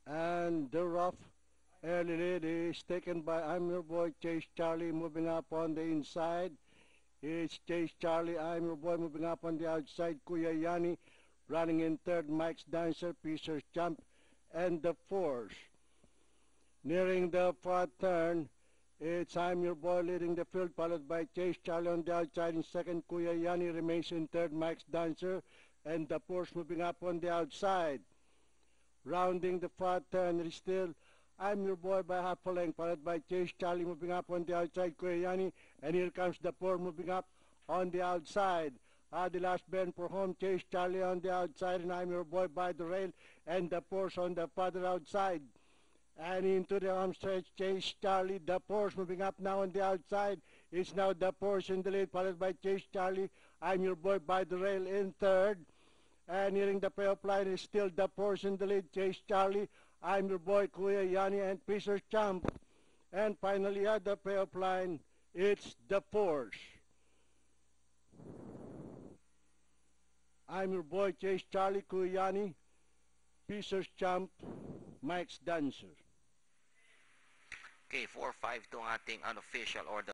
And the rough early lead is taken by I'm Your Boy Chase Charlie moving up on the inside. It's Chase Charlie, I'm Your Boy moving up on the outside. Kuya Yani running in third. Mike's Dancer, Peacer's Jump, and the fourth. Nearing the fourth turn, it's I'm Your Boy leading the field, followed by Chase Charlie on the outside. In second, Kuya Yani remains in third. Mike's Dancer, and the fourth moving up on the outside. Rounding the fourth turn, it is still I'm Your Boy by half a length, followed by Chase Charlie moving up on the outside, Kuya Yani, and here comes the four moving up on the outside. The last bend for home, Chase Charlie on the outside, and I'm Your Boy by the rail, and the Porsche on the further outside. And into the home stretch, Chase Charlie, the Porsche moving up now on the outside. It's now the Porsche in the lead, followed by Chase Charlie. I'm Your Boy by the rail in third. And nearing the payoff line is still the Porsche in the lead, Chase Charlie. I'm Your Boy, Kuya Yani, and Peacer's Jump. And finally at the payoff line, it's the Porsche. I'm Your Boy, Chase Charlie, Kuya Yani, Peacer's Jump, Mike's Dancer. Okay, 4-5 to ang ating unofficial or the